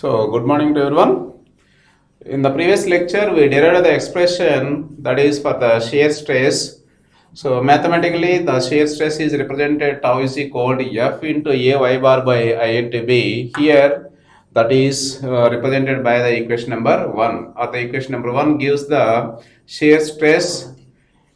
So, good morning to everyone. In the previous lecture, we derived the expression that is for the shear stress. So, mathematically, the shear stress is represented tau is equal to F into A y bar by I into B. Here, that is represented by the equation number 1. Or the equation number 1 gives the shear stress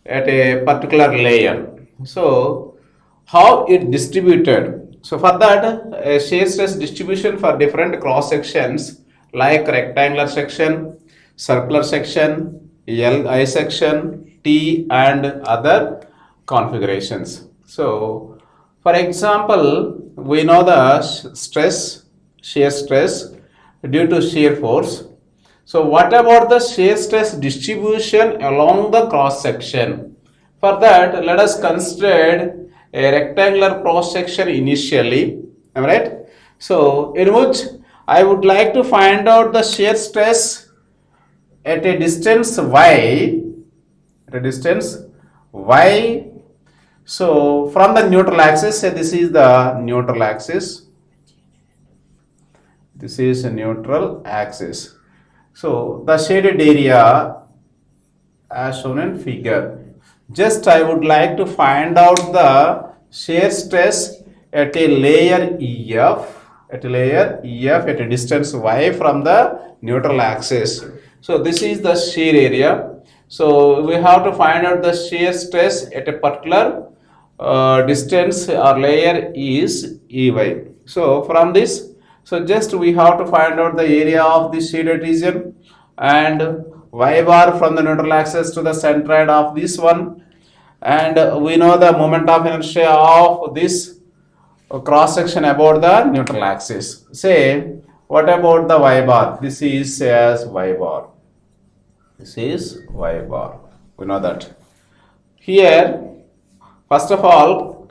at a particular layer. So, how it distributed? So, for that, a shear stress distribution for different cross sections like rectangular section, circular section, Li section, T, and other configurations. So, for example, we know the shear stress due to shear force. So what about the shear stress distribution along the cross section? For that, let us consider a rectangular cross section initially. Am I right? So in which I would like to find out the shear stress at a distance y. At a distance y. So from the neutral axis, say this is the neutral axis. This is a neutral axis. So the shaded area as shown in figure. Just I would like to find out the shear stress at a layer EF, at a distance y from the neutral axis. So this is the shear area. So we have to find out the shear stress at a particular distance or layer is EY. So from this, so just we have to find out the area of the shaded region and y bar from the neutral axis to the centroid of this one, and we know the moment of inertia of this cross section about the neutral axis. Say what about the y bar? This is as y bar. This is y bar. We know that. Here, first of all,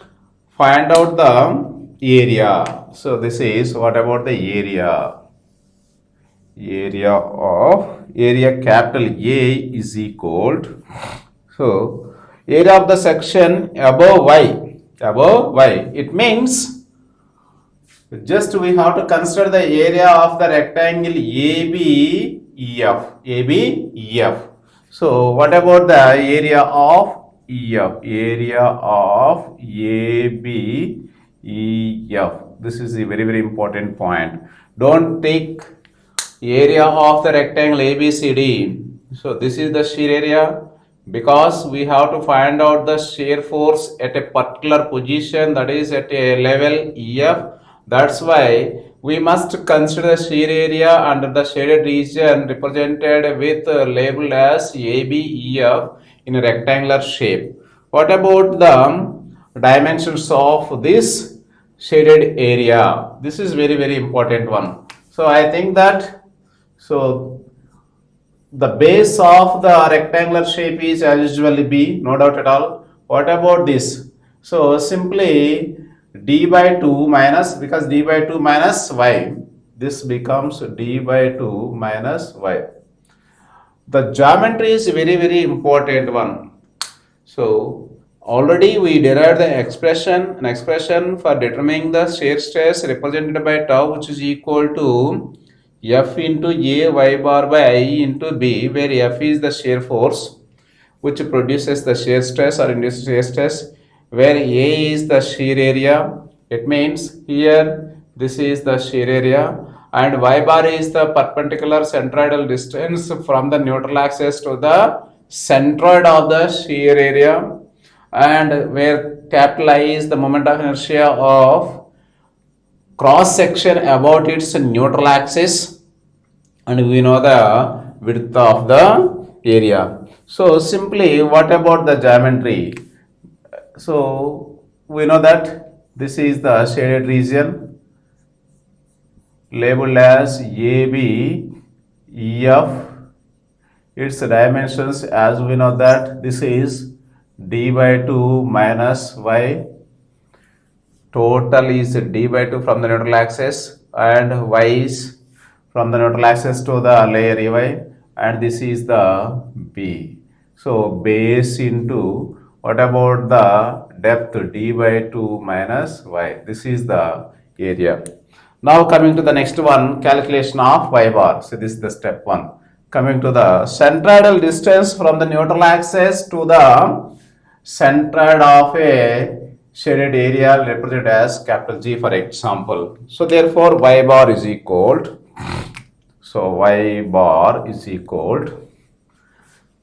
find out the area. So this is what about the area? Area capital A is equal to, so area of the section above y, it means just we have to consider the area of the rectangle ABEF. So what about the area of EF? Area of ABEF. This is a very important point. Don't take area of the rectangle ABCD. So this is the shear area, because we have to find out the shear force at a particular position, that is at a level EF. That's why we must consider the shear area under the shaded region represented with labeled as ABEF in a rectangular shape. What about the dimensions of this shaded area? This is very important one. So I think that the base of the rectangular shape is as usually B, no doubt at all. What about this? So simply d by 2 minus, because d by 2 minus y, this becomes d by 2 minus y. The geometry is very important one. So already we derived the expression, an expression for determining the shear stress represented by tau, which is equal to F into A y bar by I into B, where F is the shear force which produces the shear stress or induced shear stress, where A is the shear area. It means here this is the shear area, and y bar is the perpendicular centroidal distance from the neutral axis to the centroid of the shear area, and where capital I is the moment of inertia of cross section about its neutral axis, and we know the width of the area. So simply what about the geometry? So we know that this is the shaded region labeled as ABEF. Its dimensions, as we know that this is d by 2 minus y. Total is d by 2 from the neutral axis, and y is from the neutral axis to the layer EY, and this is the B. So base into what about the depth d by 2 minus y. This is the area. Now coming to the next one, calculation of y bar. So this is the step 1. Coming to the centroidal distance from the neutral axis to the centroid of a shaded area represented as capital G for example. So therefore y bar is equal to,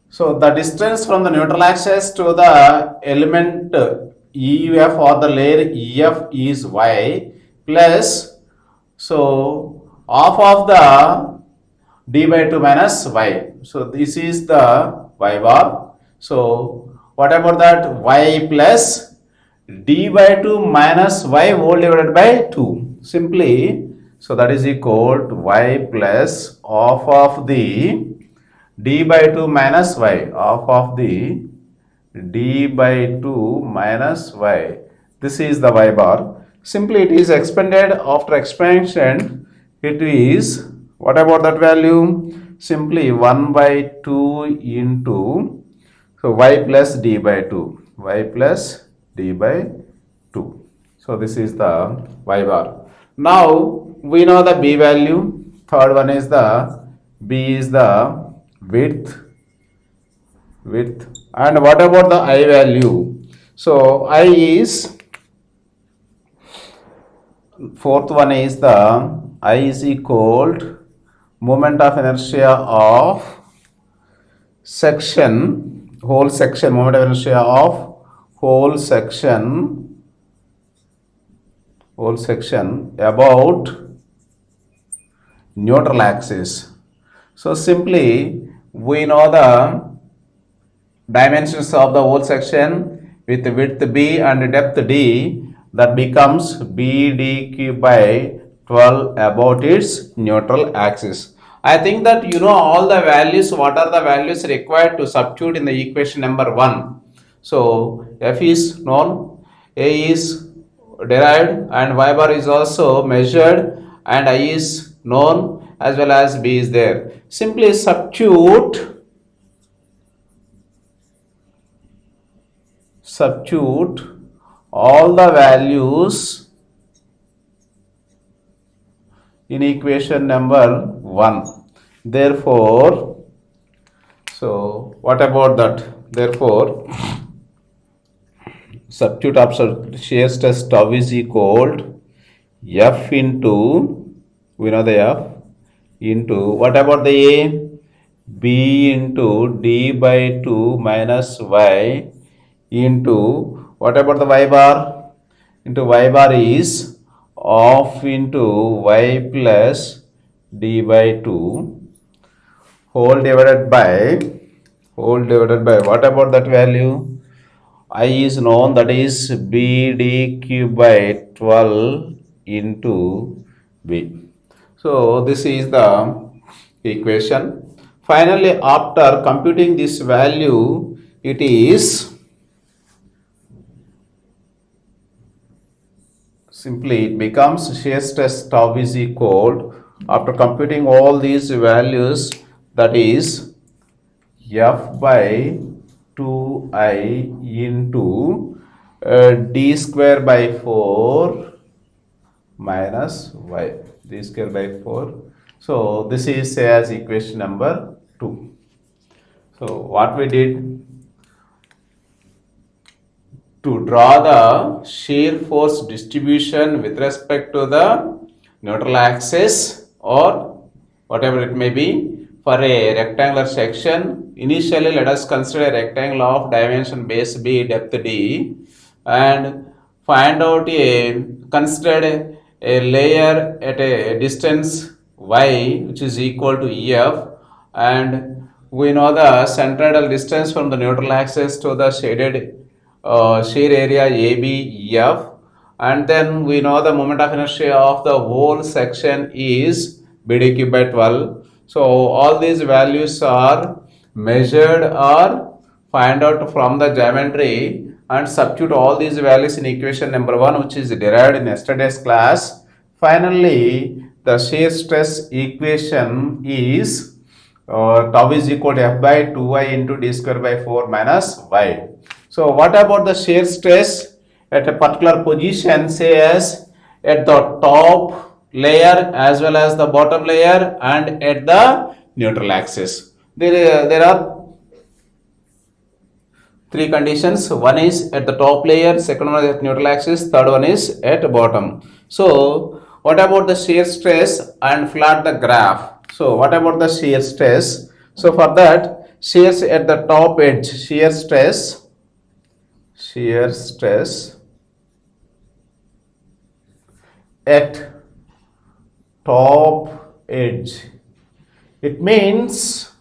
so the distance from the neutral axis to the element EF or the layer EF is y plus, so half of the d by 2 minus y. So this is the y bar. So what about that? Y plus d by 2 minus y whole divided by 2. Simply, so that is equal to y plus half of the d by 2 minus y, half of the d by 2 minus y. This is the y bar. Simply it is expanded after expansion. It is, what about that value? Simply 1 by 2 into, so y plus d by 2, y plus d by 2. So this is the y bar. Now we know the b value. Third one is the b is the width, and what about the I value? So I is, fourth one is the I is equal to moment of inertia of section, whole section, moment of inertia of whole section about neutral axis. So simply we know the dimensions of the whole section with width b and depth d, that becomes bd cube by 12 about its neutral axis. I think that you know all the values, what are the values required to substitute in the equation number 1. So f is known, a is derived, and y bar is also measured, and I is known as well as b is there. Simply substitute all the values in equation number 1. Therefore, so what about that? Therefore, substitute of shear stress tau is equal to F into, we know the F, into, what about the A? B into d by 2 minus y into, what about the y bar? Into y bar is half into y plus d by 2 whole divided by, what about that value? I is known, that is bd cube by 12 into b. So this is the equation. Finally, after computing this value, it is simply it becomes shear stress tau is equal, after computing all these values, that is F by 2I into d square by 4 minus y, d square by 4. So this is say as equation number 2. So what we did, to draw the shear force distribution with respect to the neutral axis or whatever it may be for a rectangular section. Initially, let us consider a rectangle of dimension base b, depth d, and find out consider a layer at a distance y which is equal to EF, and we know the centroidal distance from the neutral axis to the shaded shear area AB EF, and then we know the moment of inertia of the whole section is BD cube by 12. So all these values are measured or find out from the geometry and substitute all these values in equation number 1, which is derived in yesterday's class. Finally, the shear stress equation is tau is equal to F by 2y into d square by 4 minus y. So what about the shear stress at a particular position, say as at the top layer as well as the bottom layer and at the neutral axis. There are three conditions. One is at the top layer, second one is at neutral axis, third one is at bottom. So what about the shear stress and plot the graph? So what about the shear stress? So for that, shears at the top edge, shear stress at top edge. It means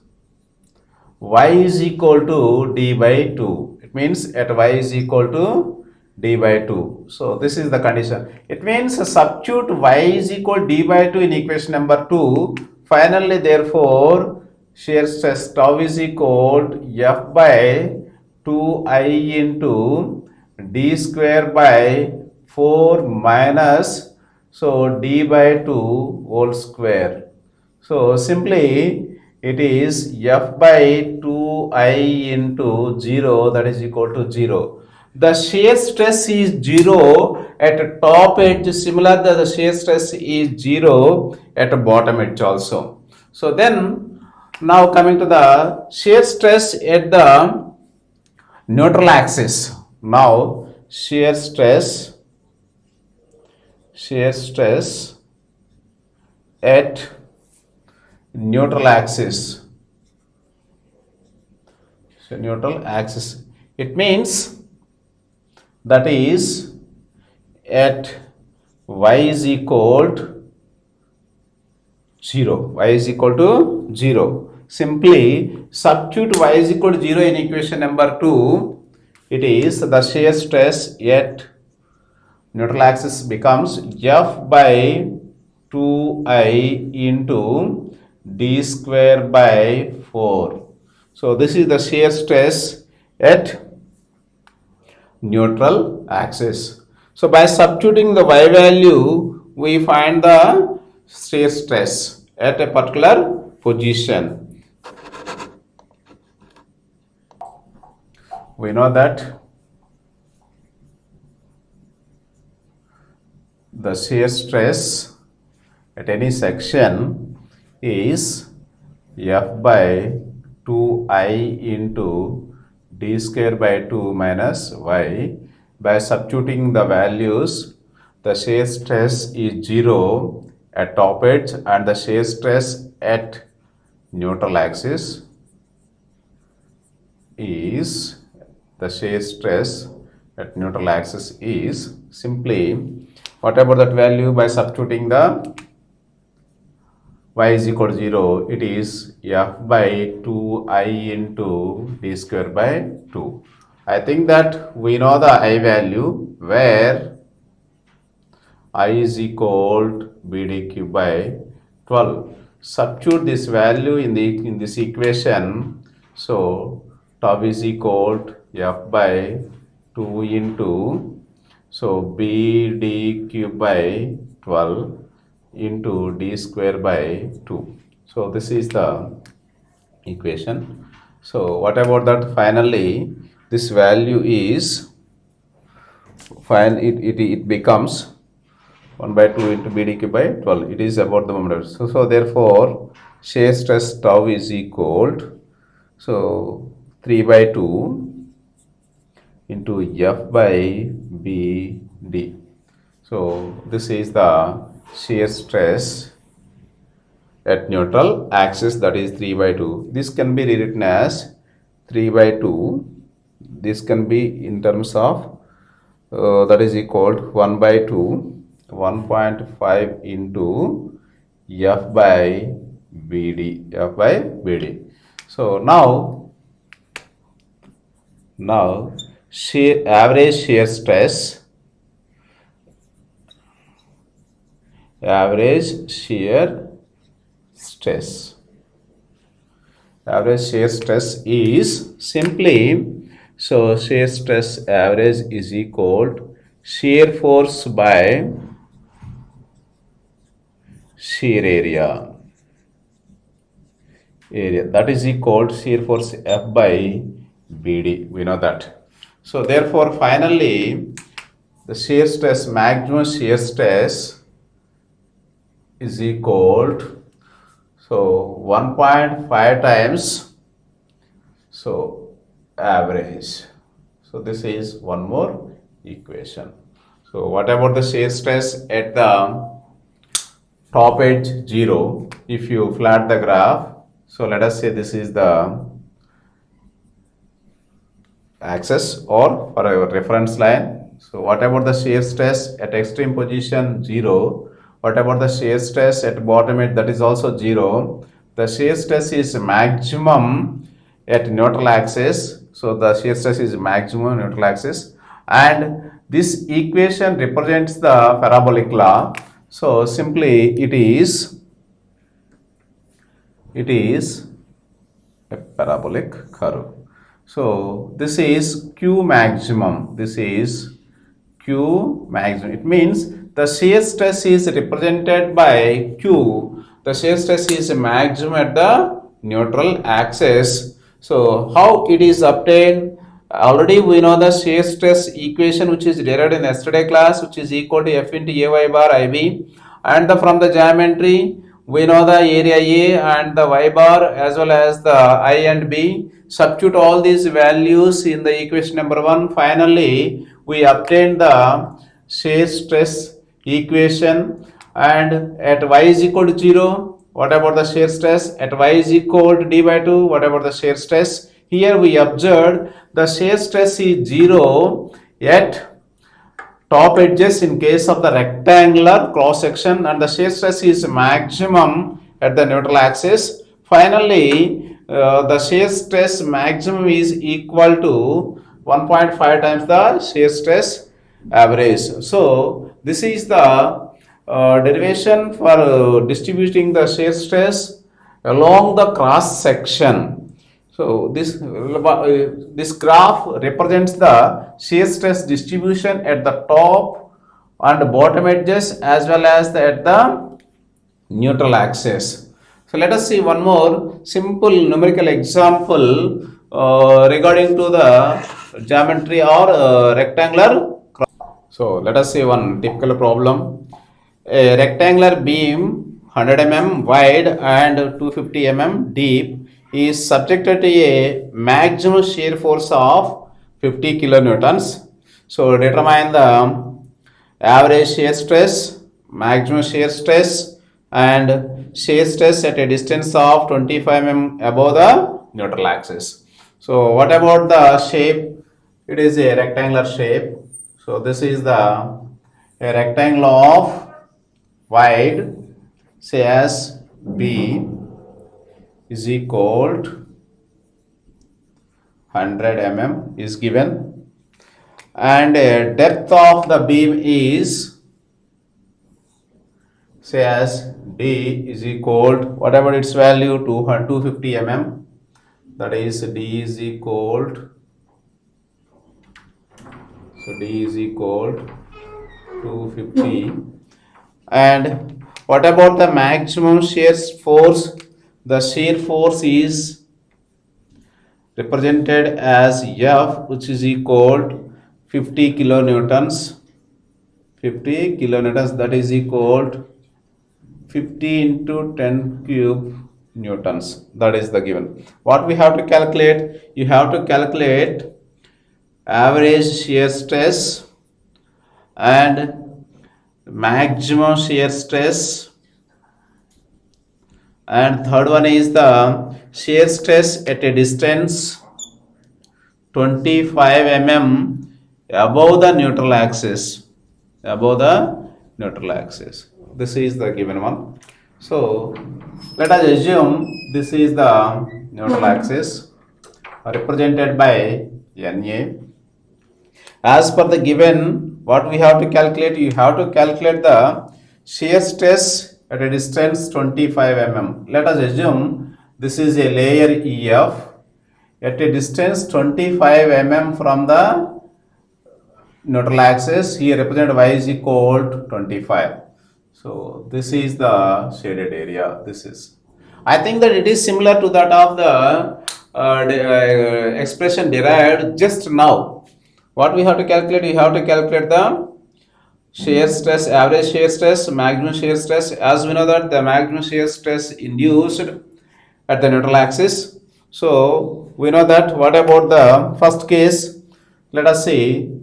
y is equal to d by 2. It means at y is equal to d by 2. So this is the condition. It means substitute y is equal to d by 2 in equation number 2. Finally, therefore, shear stress tau is equal to F by 2I into d square by 4 minus, so d by 2 whole square. So simply it is F by 2I into 0, that is equal to 0. The shear stress is 0 at top edge, similar the shear stress is 0 at bottom edge also. So then now coming to the shear stress at the neutral axis. Now shear stress at neutral axis. So neutral axis, it means that is at y is equal to 0. Y is equal to 0. Simply substitute y is equal to 0 in equation number 2. It is the shear stress at neutral axis becomes F by 2I into d square by 4. So this is the shear stress at neutral axis. So by substituting the y value, we find the shear stress at a particular position. We know that the shear stress at any section is F by 2I into d square by 2 minus y. By substituting the values, the shear stress is 0 at top edge and the shear stress at neutral axis is, the shear stress at neutral axis is simply, what about that value? By substituting the y is equal to 0, it is F by 2I into d square by 2. I think that we know the I value, where I is equal to BD cube by 12. Substitute this value in this equation. So tau is equal to F by 2 into, so BD cube by 12 into d square by 2. So this is the equation. So what about that? Finally, this value is it becomes 1 by 2 into BD cube by 12. It is about the moment. So therefore shear stress tau is equal to, so 3 by 2 into F by BD. So this is the shear stress at neutral axis, that is 3 by 2. This can be rewritten as 3 by 2. This can be in terms of that is equal to 1 by 2, 1.5 into F by BD. So now average shear stress is simply, so shear stress average is equal to shear force by shear area, that is equal to shear force F by BD. We know that. So therefore finally the shear stress, maximum shear stress is equal to, so 1.5 times, so average. So this is one more equation. So what about the shear stress at the top edge 0? If you flat the graph, so let us say this is the axis or for a reference line. So what about the shear stress at extreme position 0? What about the shear stress at bottom edge, that is also 0? The shear stress is maximum at neutral axis. So the shear stress is maximum neutral axis, and this equation represents the parabolic law. So simply it is a parabolic curve. So this is Q maximum. This is Q maximum. It means the shear stress is represented by Q. The shear stress is maximum at the neutral axis. So how it is obtained? Already we know the shear stress equation which is derived in yesterday class, which is equal to F into AY bar IB, and from the geometry we know the area A and the Y bar as well as the I and B. Substitute all these values in the equation number 1. Finally we obtain the shear stress equation, and at y is equal to 0, what about the shear stress? At y is equal to d by 2, what about the shear stress? Here we observed the shear stress is 0 at top edges in case of the rectangular cross section, and the shear stress is maximum at the neutral axis. Finally the shear stress maximum is equal to 1.5 times the shear stress average. So this is the derivation for distributing the shear stress along the cross section. So this graph represents the shear stress distribution at the top and bottom edges as well as at the neutral axis. So let us see one more simple numerical example regarding to the geometry or rectangular. So let us see one typical problem. A rectangular beam 100 mm wide and 250 mm deep is subjected to a maximum shear force of 50 kilonewtons. So determine the average shear stress, maximum shear stress, and shear stress at a distance of 25 mm above the neutral axis. So what about the shape? It is a rectangular shape. So this is a rectangle of wide, say as B is equal to 100 mm is given, and depth of the beam is, say as D is equal to whatever its value, 250 mm, that is D is equal to, so D is equal to 250. And what about the maximum shear force? The shear force is represented as F, which is equal to 50 kilonewtons. 50 kilonewtons, that is equal to 50 into 10 cube newtons. That is the given. What we have to calculate? You have to calculate average shear stress and maximum shear stress, and third one is the shear stress at a distance 25 mm above the neutral axis. This is the given one. So let us assume this is the neutral axis represented by NA. As per the given, what we have to calculate? You have to calculate the shear stress at a distance 25 mm. Let us assume this is a layer EF at a distance 25 mm from the neutral axis. Here represent y is equal to 25. So this is the shaded area. This is, I think that it is similar to that of the expression derived just now. What we have to calculate? We have to calculate the shear stress, average shear stress, maximum shear stress. As we know that the maximum shear stress induced at the neutral axis. So we know that. What about the first case? Let us see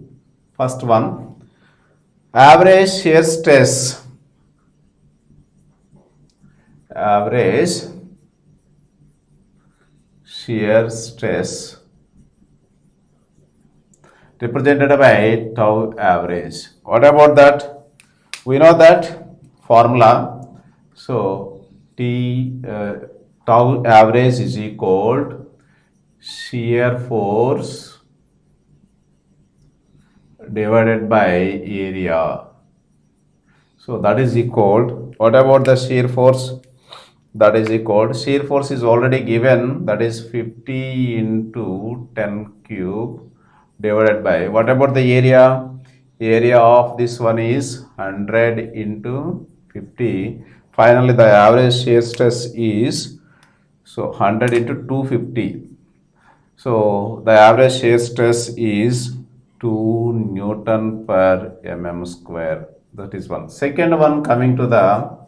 first one. Average shear stress. Average shear stress represented by tau average. What about that? We know that formula. So tau average is equal to shear force divided by area. So that is equal. What about the shear force? That is equal. Shear force is already given. That is 50 into 10 cube divided by. What about the area? Area of this one is 100 into 50. Finally, the average shear stress is 100 into 250. So the average shear stress is 2 Newton per mm square. That is one. Second one, coming to the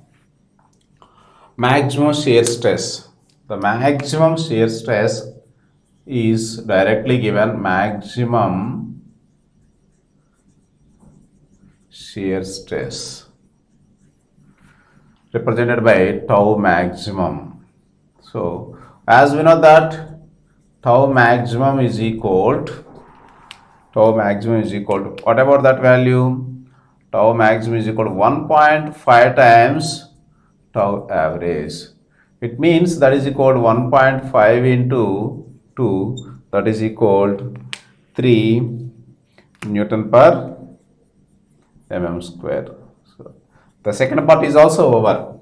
maximum shear stress. The maximum shear stress is directly given. Maximum shear stress represented by tau maximum. So as we know that tau maximum is equal to what about that value? Tau maximum is equal to 1.5 times tau average. It means that is equal to 1.5 into 2, that is equal to 3 Newton per mm square. So the second part is also over.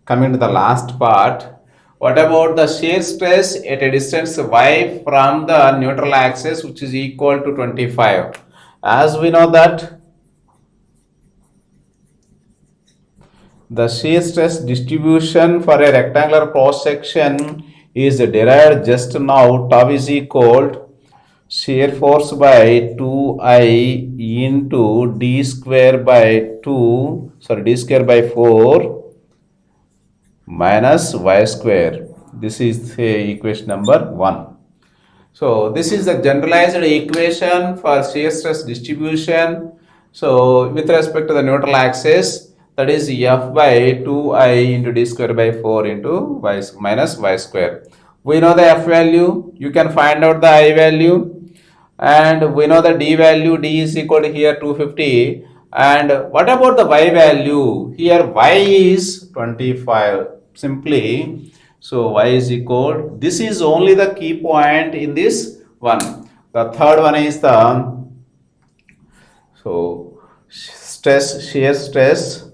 Coming to the last part. What about the shear stress at a distance y from the neutral axis, which is equal to 25? As we know that the shear stress distribution for a rectangular cross section is derived just now. Tau is equal to shear force by 2I into d square by 4 minus y square. This is equation number 1. So this is the generalized equation for shear stress distribution. So with respect to the neutral axis, that is F by 2I into d square by 4 into y minus y square. We know the F value. You can find out the I value. And we know the d value. D is equal to here 250. And what about the y value? Here y is 25. Simply, so y is equal. This is only the key point in this one. The third one is the shear stress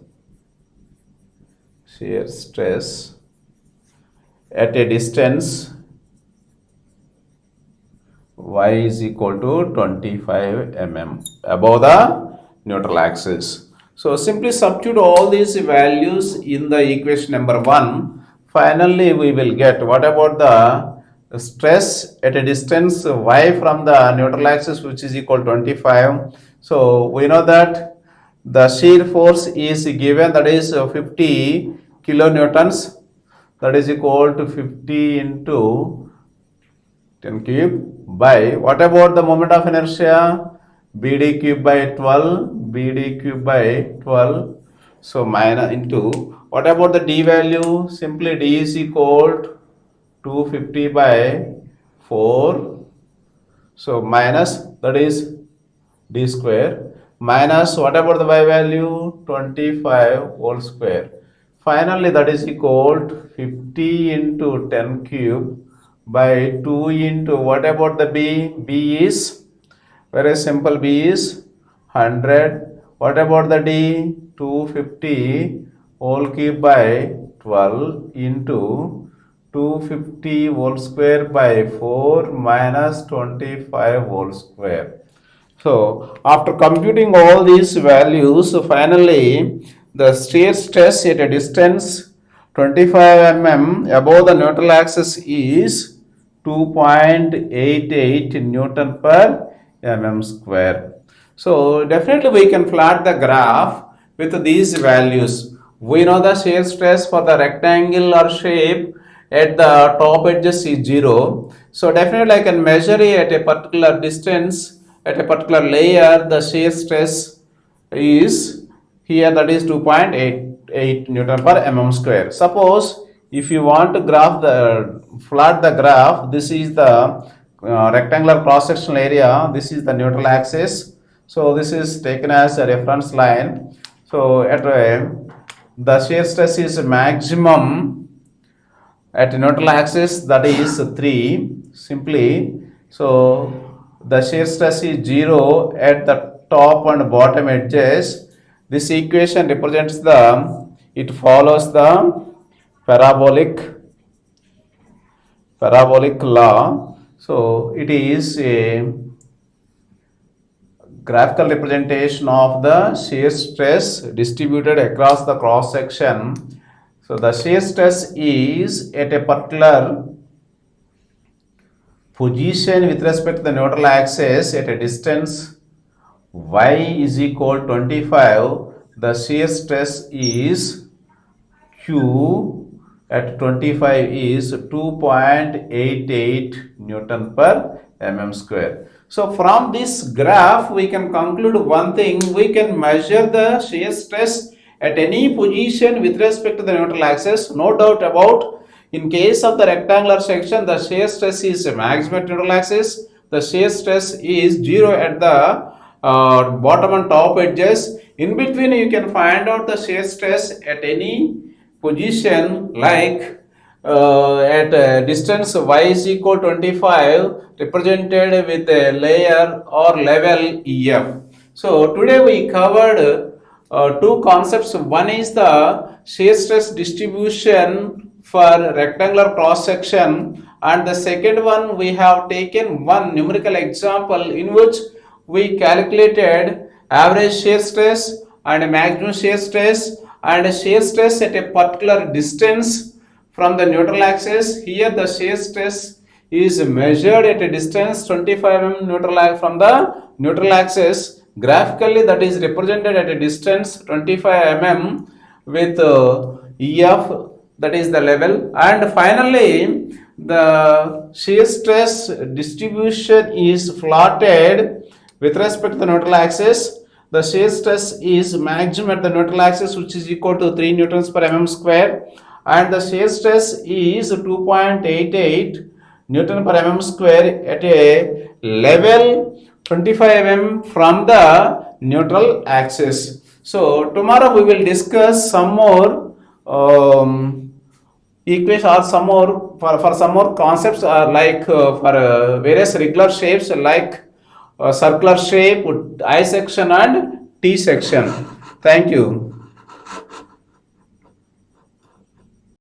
at a distance y is equal to 25 mm above the neutral axis. So simply substitute all these values in the equation number 1. Finally, we will get what about the stress at a distance y from the neutral axis, which is equal to 25. So we know that the shear force is given, that is 50 kilonewtons, that is equal to 50 into 10 cube by what about the moment of inertia? BD cube by 12, BD cube by 12. So minus into what about the d value? Simply d is equal to 250 by 4. So minus, that is d square, minus what about the y value? 25 whole square. Finally, that is equal to 50 into 10 cube by 2 into what about the b? B is very simple. B is 100. What about the d? 250 whole cube by 12 into 250 whole square by 4 minus 25 whole square. So after computing all these values, finally the shear stress at a distance 25 mm above the neutral axis is 2.88 Newton per mm square. So definitely we can plot the graph with these values. We know the shear stress for the rectangular shape at the top edges is 0. So definitely I can measure it at a particular distance, at a particular layer, the shear stress is here, that is 2.88 Newton per mm square. Suppose if you want to plot the graph, this is the rectangular cross sectional area, this is the neutral axis. So this is taken as a reference line. So at the shear stress is maximum at neutral axis, that is 3 simply. So the shear stress is 0 at the top and bottom edges. This equation represents it follows the parabolic law. So it is a graphical representation of the shear stress distributed across the cross section. So the shear stress is at a particular position with respect to the neutral axis at a distance y is equal to 25. The shear stress is Q at 25 is 2.88 Newton per mm square. So from this graph we can conclude one thing: we can measure the shear stress at any position with respect to the neutral axis. No doubt about, in case of the rectangular section, the shear stress is maximum at neutral axis. The shear stress is 0 at the bottom and top edges. In between you can find out the shear stress at any position, like at a distance y is equal to 25 represented with a layer or level EF. So today we covered two concepts. One is the shear stress distribution for rectangular cross section, and the second one we have taken one numerical example in which we calculated average shear stress and maximum shear stress and shear stress at a particular distance from the neutral axis. Here the shear stress is measured at a distance 25 mm from the neutral axis. Graphically that is represented at a distance 25 mm with EF, that is the level. And finally the shear stress distribution is plotted with respect to the neutral axis. The shear stress is maximum at the neutral axis, which is equal to 3 newtons per mm square, and the shear stress is 2.88 Newton per mm square at a level 25 mm from the neutral axis. So tomorrow we will discuss some more equation or some more for some more concepts, like for various regular shapes like circular shape, I section and T section. Thank you.